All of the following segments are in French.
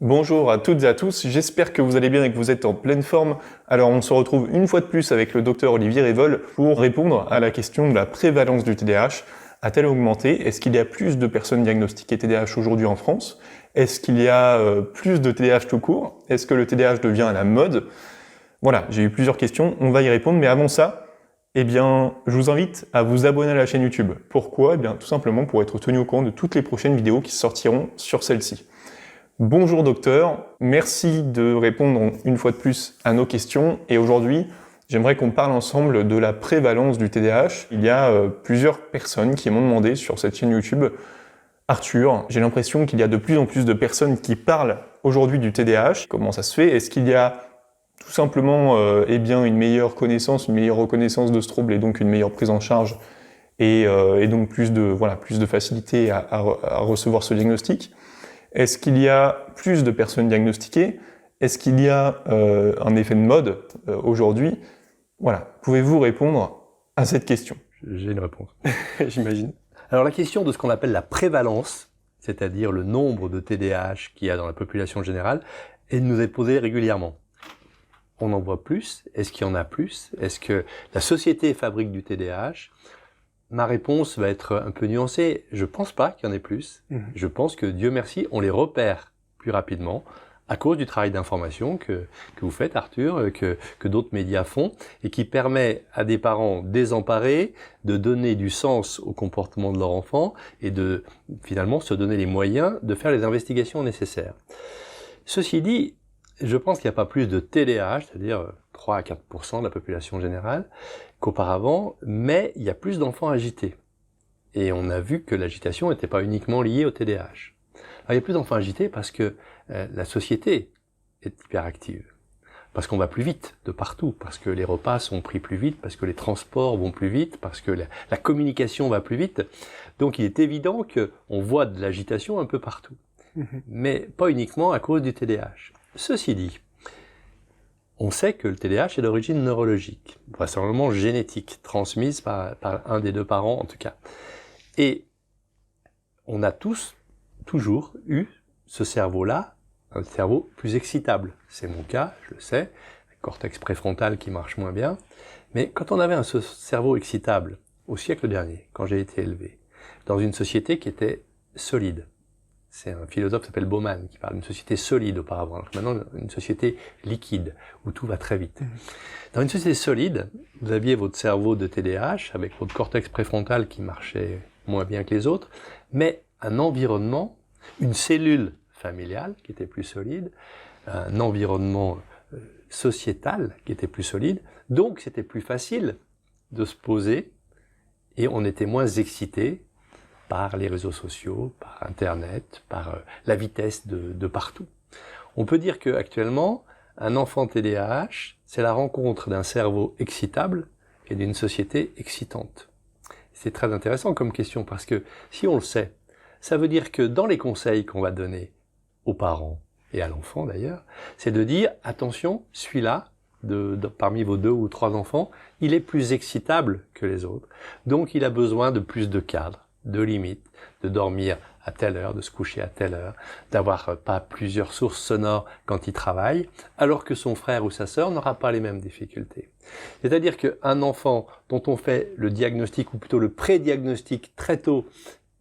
Bonjour à toutes et à tous, j'espère que vous allez bien et que vous êtes en pleine forme. Alors on se retrouve une fois de plus avec le docteur Olivier Révol pour répondre à la question de la prévalence du TDAH. A-t-elle augmenté? Est-ce qu'il y a plus de personnes diagnostiquées TDAH aujourd'hui en France? Est-ce qu'il y a plus de TDAH tout court? Est-ce que le TDAH devient à la mode? Voilà, j'ai eu plusieurs questions, on va y répondre, mais avant ça, je vous invite à vous abonner à la chaîne YouTube. Pourquoi? Tout simplement pour être tenu au courant de toutes les prochaines vidéos qui sortiront sur celle-ci. Bonjour docteur, merci de répondre une fois de plus à nos questions et aujourd'hui j'aimerais qu'on parle ensemble de la prévalence du TDAH. Il y a plusieurs personnes qui m'ont demandé sur cette chaîne YouTube « Arthur, j'ai l'impression qu'il y a de plus en plus de personnes qui parlent aujourd'hui du TDAH. Comment ça se fait? Est-ce qu'il y a tout simplement une meilleure connaissance, une meilleure reconnaissance de ce trouble et donc une meilleure prise en charge et donc plus de facilité à recevoir ce diagnostic? Est-ce qu'il y a plus de personnes diagnostiquées? Est-ce qu'il y a un effet de mode aujourd'hui? Voilà, pouvez-vous répondre à cette question? J'ai une réponse. J'imagine. Alors la question de ce qu'on appelle la prévalence, c'est-à-dire le nombre de TDAH qu'il y a dans la population générale, elle nous est posée régulièrement. On en voit plus? Est-ce qu'il y en a plus? Est-ce que la société fabrique du TDAH? Ma réponse va être un peu nuancée. Je pense pas qu'il y en ait plus. Je pense que, Dieu merci, on les repère plus rapidement à cause du travail d'information que vous faites, Arthur, que d'autres médias font, et qui permet à des parents désemparés de donner du sens au comportement de leur enfant et de finalement se donner les moyens de faire les investigations nécessaires. Ceci dit, je pense qu'il n'y a pas plus de TDAH, c'est-à-dire 3 à 4% de la population générale, qu'auparavant, mais il y a plus d'enfants agités. Et on a vu que l'agitation n'était pas uniquement liée au TDAH. Alors, il y a plus d'enfants agités parce que la société est hyperactive, parce qu'on va plus vite de partout, parce que les repas sont pris plus vite, parce que les transports vont plus vite, parce que la communication va plus vite. Donc il est évident qu'on voit de l'agitation un peu partout, mais pas uniquement à cause du TDAH. Ceci dit, on sait que le TDAH est d'origine neurologique, vraisemblablement génétique, transmise par un des deux parents en tout cas. Et on a tous, toujours eu ce cerveau-là, un cerveau plus excitable. C'est mon cas, je le sais, un cortex préfrontal qui marche moins bien. Mais quand on avait un cerveau excitable, au siècle dernier, quand j'ai été élevé, dans une société qui était solide, c'est un philosophe qui s'appelle Bauman qui parle d'une société solide auparavant, alors que maintenant une société liquide, où tout va très vite. Dans une société solide, vous aviez votre cerveau de TDAH, avec votre cortex préfrontal qui marchait moins bien que les autres, mais un environnement, une cellule familiale qui était plus solide, un environnement sociétal qui était plus solide, donc c'était plus facile de se poser, et on était moins excité par les réseaux sociaux, par Internet, par la vitesse de partout. On peut dire qu'actuellement, un enfant TDAH, c'est la rencontre d'un cerveau excitable et d'une société excitante. C'est très intéressant comme question parce que si on le sait, ça veut dire que dans les conseils qu'on va donner aux parents et à l'enfant d'ailleurs, c'est de dire attention, celui-là, parmi vos 2 ou 3 enfants, il est plus excitable que les autres. Donc il a besoin de plus de cadres, de limites, de dormir à telle heure, de se coucher à telle heure, d'avoir pas plusieurs sources sonores quand il travaille, alors que son frère ou sa sœur n'aura pas les mêmes difficultés. C'est-à-dire qu'un enfant dont on fait le diagnostic, ou plutôt le pré-diagnostic très tôt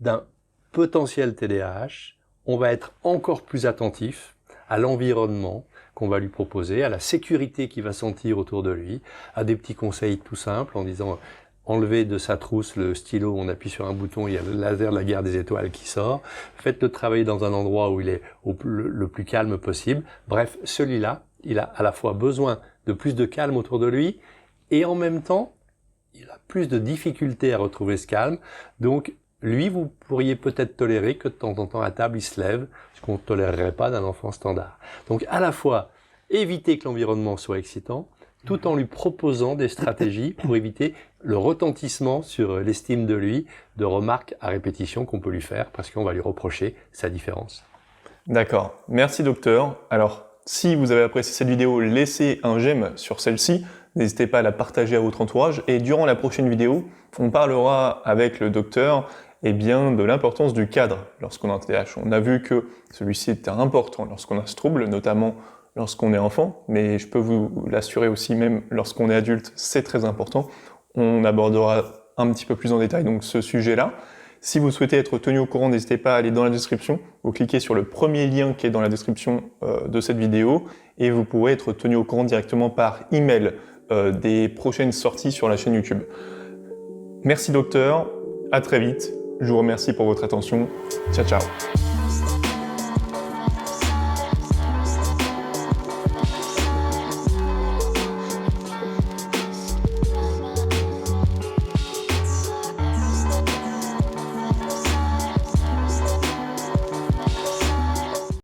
d'un potentiel TDAH, on va être encore plus attentif à l'environnement qu'on va lui proposer, à la sécurité qu'il va sentir autour de lui, à des petits conseils tout simples en disant enlevez de sa trousse le stylo, on appuie sur un bouton, il y a le laser de la guerre des étoiles qui sort. Faites-le travailler dans un endroit où il est le plus calme possible. Bref, celui-là, il a à la fois besoin de plus de calme autour de lui et en même temps, il a plus de difficultés à retrouver ce calme. Donc, lui, vous pourriez peut-être tolérer que de temps en temps à table, il se lève, ce qu'on ne tolérerait pas d'un enfant standard. Donc, à la fois, éviter que l'environnement soit excitant, tout en lui proposant des stratégies pour éviter le retentissement sur l'estime de lui, de remarques à répétition qu'on peut lui faire parce qu'on va lui reprocher sa différence. D'accord, merci docteur. Alors, si vous avez apprécié cette vidéo, laissez un j'aime sur celle-ci, n'hésitez pas à la partager à votre entourage, et durant la prochaine vidéo, on parlera avec le docteur eh bien, de l'importance du cadre lorsqu'on a un TDAH. On a vu que celui-ci était important lorsqu'on a ce trouble, notamment lorsqu'on est enfant, mais je peux vous l'assurer aussi, même lorsqu'on est adulte, c'est très important. On abordera un petit peu plus en détail donc ce sujet-là. Si vous souhaitez être tenu au courant, n'hésitez pas à aller dans la description. Vous cliquez sur le premier lien qui est dans la description de cette vidéo et vous pourrez être tenu au courant directement par email des prochaines sorties sur la chaîne YouTube. Merci docteur, à très vite. Je vous remercie pour votre attention. Ciao, ciao.